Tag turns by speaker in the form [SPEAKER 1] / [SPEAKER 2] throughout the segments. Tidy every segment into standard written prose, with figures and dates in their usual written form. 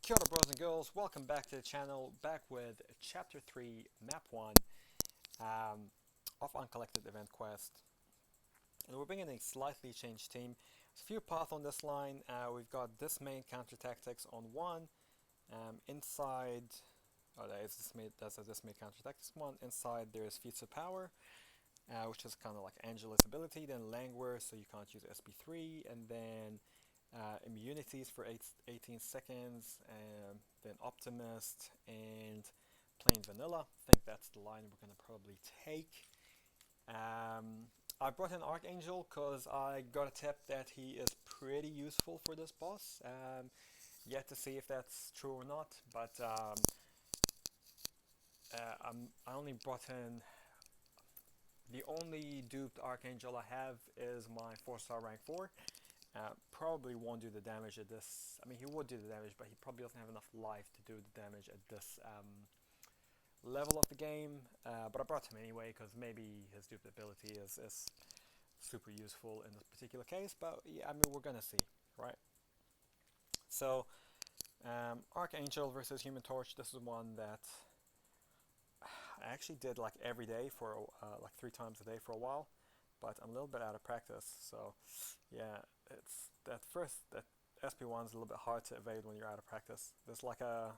[SPEAKER 1] Kia ora bros and girls, welcome back to the channel, back with Chapter 3, Map 1 of Uncollected Event Quest. And we're bringing a slightly changed team. There's a few paths on this line. We've got this main counter tactics on one. Inside, that's this main counter tactics one. Inside there is Feats of Power, which is kind of like Angela's ability, then Languor, so you can't use SP3, and then immunities for 18 seconds, then Optimist, and plain vanilla. I think that's the line we're going to probably take. I brought in Archangel because I got a tip that he is pretty useful for this boss. Yet to see if that's true or not, but I only brought in. The only duped Archangel I have is my 4-star rank 4. Probably won't do the damage at this. I mean, he would do the damage, but he probably doesn't have enough life to do the damage at this level of the game. But I brought him anyway because maybe his duped ability is super useful in this particular case. But yeah, I mean, we're gonna see, right? So, Archangel versus Human Torch. This is one that I actually did like every day for like 3 times a day for a while, but I'm a little bit out of practice. So yeah, it's that SP1 is a little bit hard to evade when you're out of practice. There's like a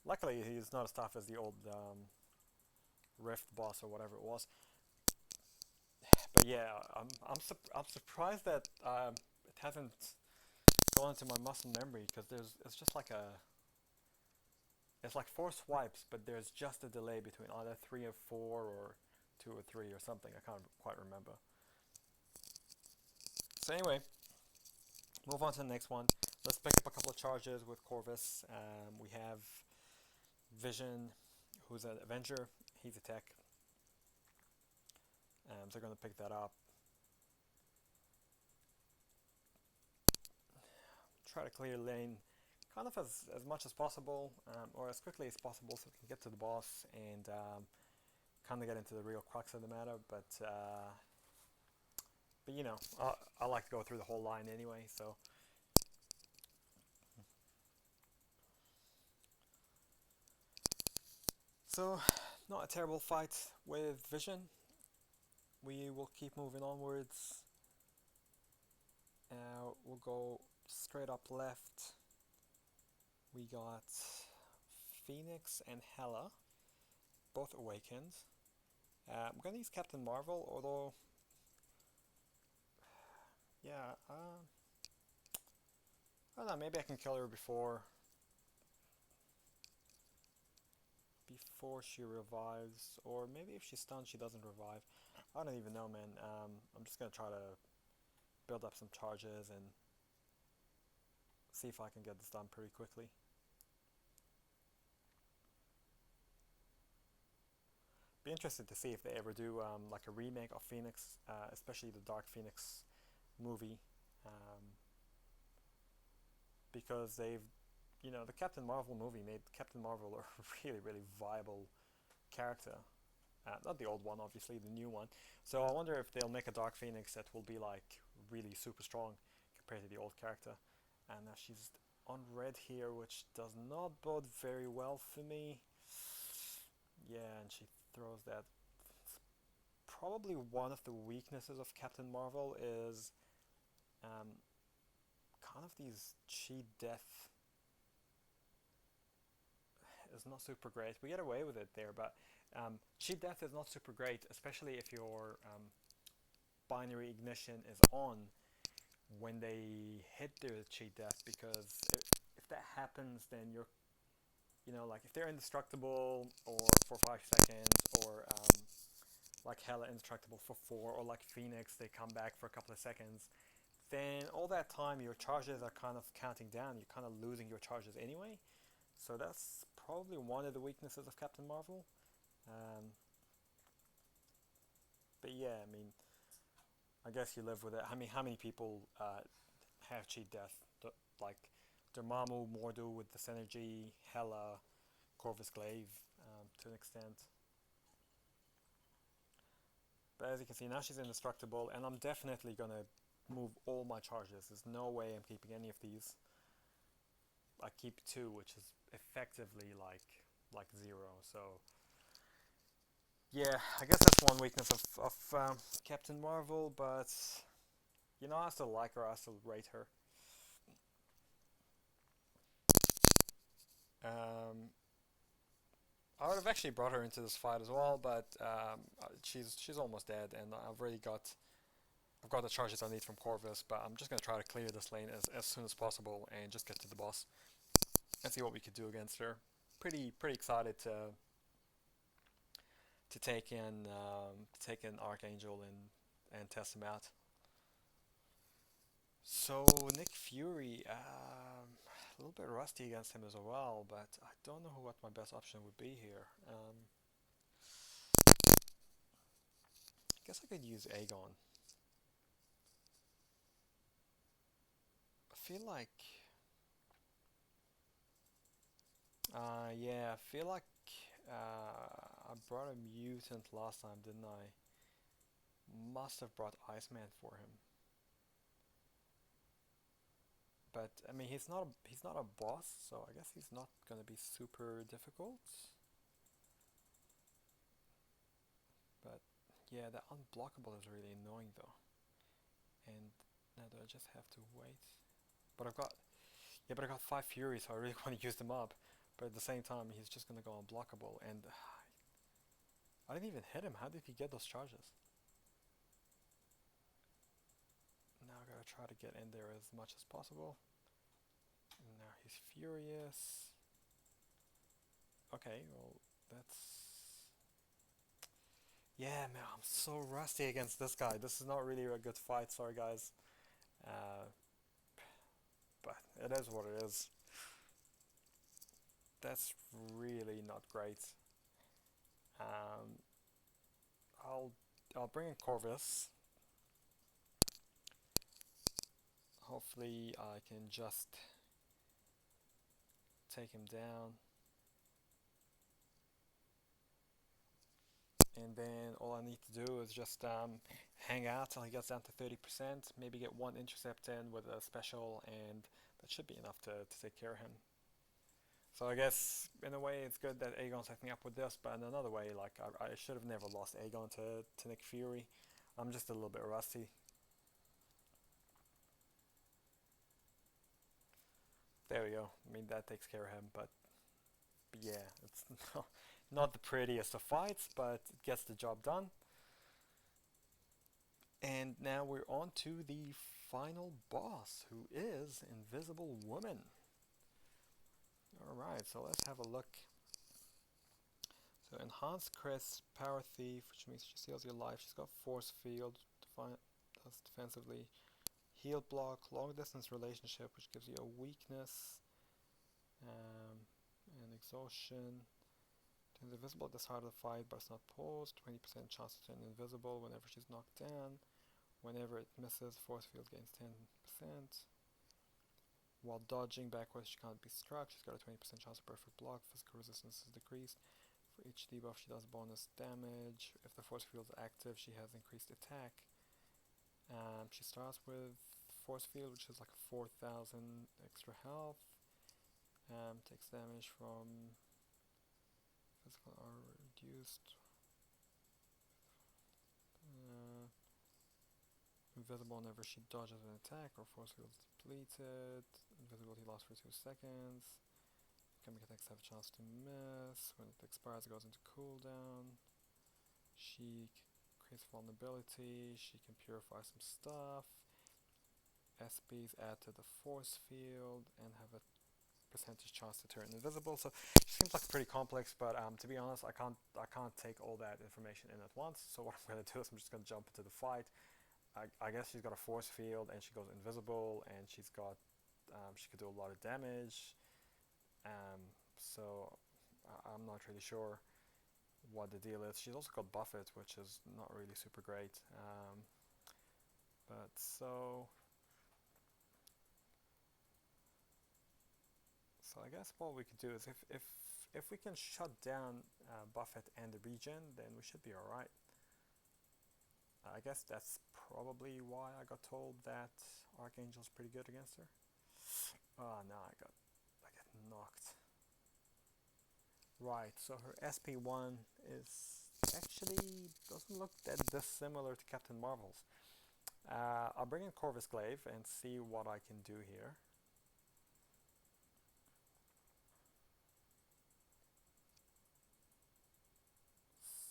[SPEAKER 1] luckily he's not as tough as the old Rift boss or whatever it was. But yeah, I'm surprised that it hasn't gone into my muscle memory because it's just like it's like 4 swipes, but there's just a delay between either 3 or 4 or 2 or 3 or something. I can't quite remember. So anyway, move on to the next one. Let's pick up a couple of charges with Corvus. We have Vision, who's an Avenger. He's a tech. So we're going to pick that up. Try to clear lane kind of as much as possible, or as quickly as possible so we can get to the boss and kind of get into the real crux of the matter. But you know, I like to go through the whole line anyway, so. So, not a terrible fight with Vision. We will keep moving onwards. We'll go straight up left. We got Phoenix and Hela, both awakened. I'm gonna use Captain Marvel, although, yeah, I don't know, maybe I can kill her before she revives, or maybe if she's stunned she doesn't revive. I don't even know, man. I'm just gonna try to build up some charges and see if I can get this done pretty quickly. Be interested to see if they ever do like a remake of Phoenix, especially the Dark Phoenix movie, because the Captain Marvel movie made Captain Marvel a really viable character. Not the old one, obviously, the new one. So I wonder if they'll make a Dark Phoenix that will be like really super strong compared to the old character. And she's on red here, which does not bode very well for me. Yeah, and she throws that. Probably one of the weaknesses of Captain Marvel is kind of these cheat death is not super great. We get away with it there, but cheat death is not super great, especially if your binary ignition is on when they hit their cheat death, because if that happens, then you're, like if they're indestructible or for 5 seconds, or like Hela indestructible for 4, or like Phoenix, they come back for a couple of seconds, then all that time your charges are kind of counting down. You're kind of losing your charges anyway. So that's probably one of the weaknesses of Captain Marvel. But yeah, I mean, I guess you live with it. I mean, how many people have cheat death? Like Dormammu, Mordo with the synergy, Hela, Corvus Glaive to an extent. But as you can see, now she's indestructible, and I'm definitely gonna move all my charges. There's no way I'm keeping any of these. keep 2, which is effectively like 0. So yeah, I guess that's one weakness of Captain Marvel, but I still like her. I still rate her. Um, I would have actually brought her into this fight as well, but she's almost dead, and I've got the charges I need from Corvus. But I'm just gonna try to clear this lane as soon as possible and just get to the boss and see what we could do against her. Pretty excited to take in Archangel and test him out. So Nick Fury, a little bit rusty against him as well, but I don't know what my best option would be here. I guess I could use Aegon. I feel like, yeah, I feel like I brought a mutant last time, didn't I? Must have brought Iceman for him. But I mean, he's not a boss, so I guess he's not gonna be super difficult. But yeah, the unblockable is really annoying though. And now do I just have to wait? But I got 5 Fury, so I really want to use them up. But at the same time, he's just gonna go unblockable, and I didn't even hit him. How did he get those charges? Now I gotta try to get in there as much as possible. Now he's furious. Okay, well, that's... Yeah, man, I'm so rusty against this guy. This is not really a good fight, sorry guys. Uh, but it is what it is. That's really not great. Um, I'll I'll bring in Corvus. Hopefully I can just take him down. And then all I need to do is just hang out till he gets down to 30%, maybe get one intercept in with a special, and that should be enough to take care of him. So I guess in a way it's good that Aegon set me up with this, but in another way, like I should have never lost Aegon to Nick Fury. I'm just a little bit rusty. There we go. I mean that takes care of him, but yeah, it's not the prettiest of fights, but it gets the job done. And now we're on to the final boss, who is Invisible Woman. Alright, so let's have a look. So Enhanced Crest, Power Thief, which means she seals your life. She's got Force Field, that's defensively. Heal Block, Long Distance Relationship, which gives you a weakness, and Exhaustion. Turns invisible at the start of the fight, but it's not paused. 20% chance to turn invisible whenever she's knocked down. Whenever it misses, Force Field gains 10%. While dodging backwards, she can't be struck. She's got a 20% chance of perfect block. Physical resistance is decreased. For each debuff, she does bonus damage. If the force field is active, she has increased attack. She starts with force field, which is like 4,000 extra health. Takes damage from physical are reduced. Invisible whenever she dodges an attack or force field is depleted. Invisibility lasts for 2 seconds. Incoming attacks have a chance to miss. When it expires, it goes into cooldown. She creates vulnerability. She can purify some stuff. SPs add to the force field and have a percentage chance to turn invisible. So she seems like pretty complex, but to be honest, I can't take all that information in at once. So what I'm going to do is I'm just going to jump into the fight. I guess she's got a force field and she goes invisible, and she's got she could do a lot of damage. So I'm not really sure what the deal is. She's also got Buffet, which is not really super great. But so I guess what we could do is if we can shut down Buffet and the regen, then we should be alright. I guess that's probably why I got told that Archangel's pretty good against her. Oh no, I get Right, so her SP1 is actually doesn't look that dissimilar to Captain Marvel's. I'll bring in Corvus Glaive and see what I can do here.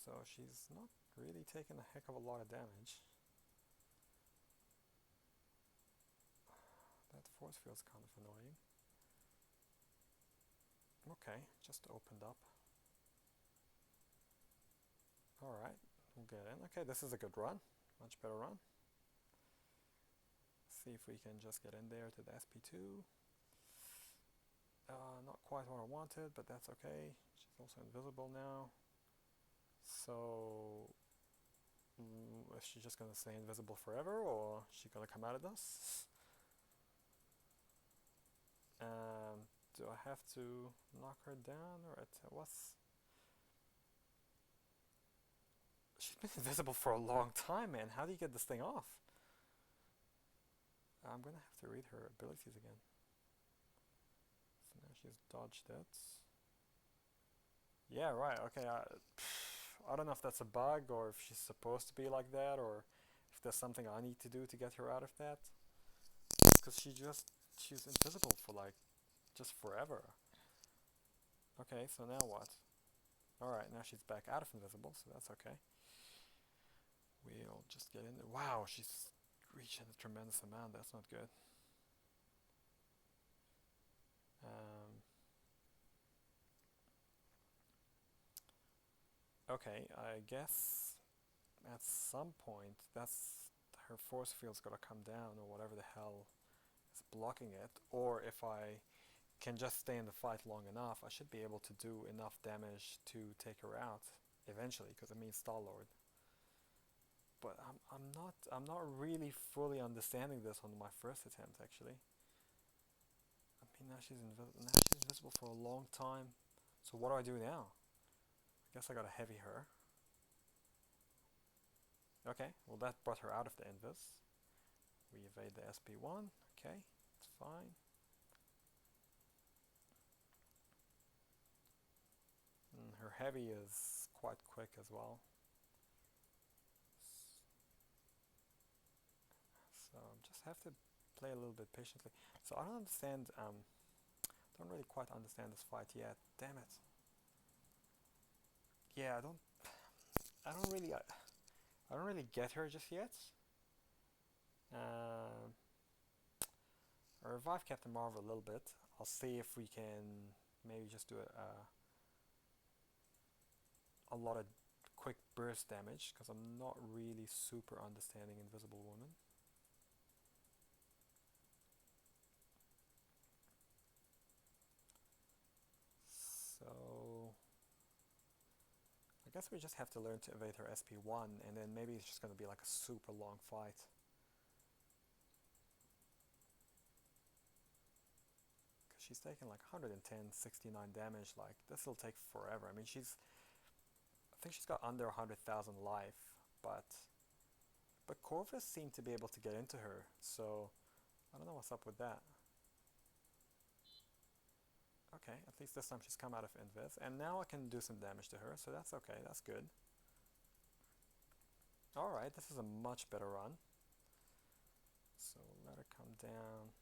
[SPEAKER 1] So she's not really taking a heck of a lot of damage. That force field's kind of annoying. Okay, just opened up. Alright, we'll get in. Okay, this is a good run. Much better run. See if we can just get in there to the SP2. Not quite what I wanted, but that's okay. She's also invisible now. So, is she just gonna stay invisible forever, or is she gonna come out of this? Do I have to knock her down, or what's... She's been invisible for a long time, man. How do you get this thing off? I'm gonna have to read her abilities again. So now she's dodged it. Yeah, right, okay. I don't know if that's a bug, or if she's supposed to be like that, or if there's something I need to do to get her out of that. Because she's invisible for like, just forever. Okay, so now what? Alright, now she's back out of invisible, so that's okay. We'll just get in there. Wow, she's reaching a tremendous amount. That's not good. Okay, I guess at some point her force field's gotta come down, or whatever the hell is blocking it. Or if I can just stay in the fight long enough, I should be able to do enough damage to take her out eventually, because it means Star-Lord. But I'm not really fully understanding this on my first attempt, actually. I mean, now she's invisible for a long time. So what do I do now? I guess I gotta heavy her. Okay, well that brought her out of the invis. We evade the SP1. Okay, it's fine. And her heavy is quite quick as well. So just have to play a little bit patiently. So I don't understand, don't really quite understand this fight yet. Damn it. Yeah, I don't really, I don't really get her just yet. Um, I revive Captain Marvel a little bit. I'll see if we can maybe just do a lot of quick burst damage, because I'm not really super understanding Invisible Woman. So I guess we just have to learn to evade her SP1, and then maybe it's just going to be like a super long fight. Because she's taking like 110, 69 damage. Like, this will take forever. I mean, I think she's got under 100,000 life, but Corvus seemed to be able to get into her, so I don't know what's up with that. Okay, at least this time she's come out of invis, and now I can do some damage to her, so that's okay, that's good. Alright, this is a much better run. So let her come down.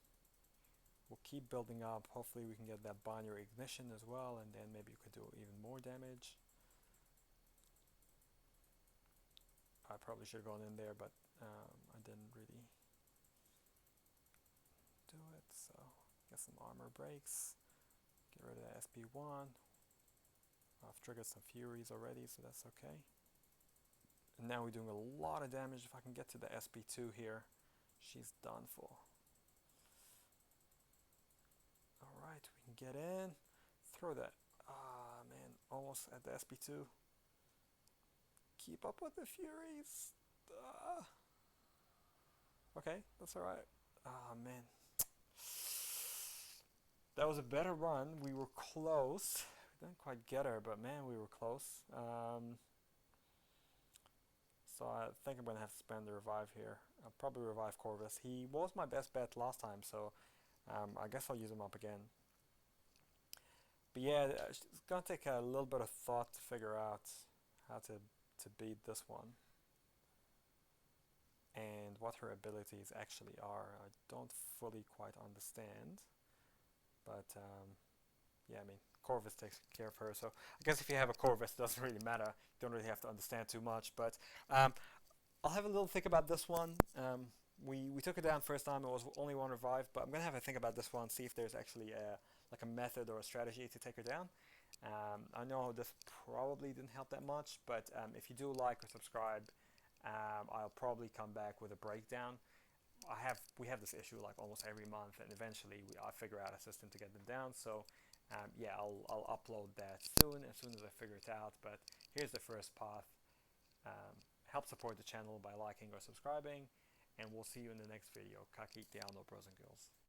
[SPEAKER 1] We'll keep building up. Hopefully we can get that binary ignition as well, and then maybe we could do even more damage. I probably should have gone in there, but I didn't really do it, so get some armor breaks. Get rid of that SP1. I've triggered some Furies already, so that's okay. And now we're doing a lot of damage. If I can get to the SP2 here, she's done for. Alright, we can get in. Throw that. Ah, man, almost at the SP2. Keep up with the Furies. Okay, that's alright. Ah, man. That was a better run. We were close. We didn't quite get her, but man, we were close. So I think I'm going to have to spend the revive here. I'll probably revive Corvus. He was my best bet last time, so I guess I'll use him up again. But yeah, it's gonna take a little bit of thought to figure out how to beat this one and what her abilities actually are. I don't fully quite understand, but yeah, I mean, Corvus takes care of her, so I guess if you have a Corvus, it doesn't really matter. You don't really have to understand too much, but um, I'll have a little think about this one. We took it down first time. It was only one revive, but I'm gonna have a think about this one. See if there's actually like a method or a strategy to take her down. I know this probably didn't help that much, but if you do like or subscribe, I'll probably come back with a breakdown. We have this issue like almost every month, and eventually I figure out a system to get them down. So yeah, I'll upload that as soon as I figure it out. But here's the first path. Help support the channel by liking or subscribing, and we'll see you in the next video. Kakite ano, bros and girls.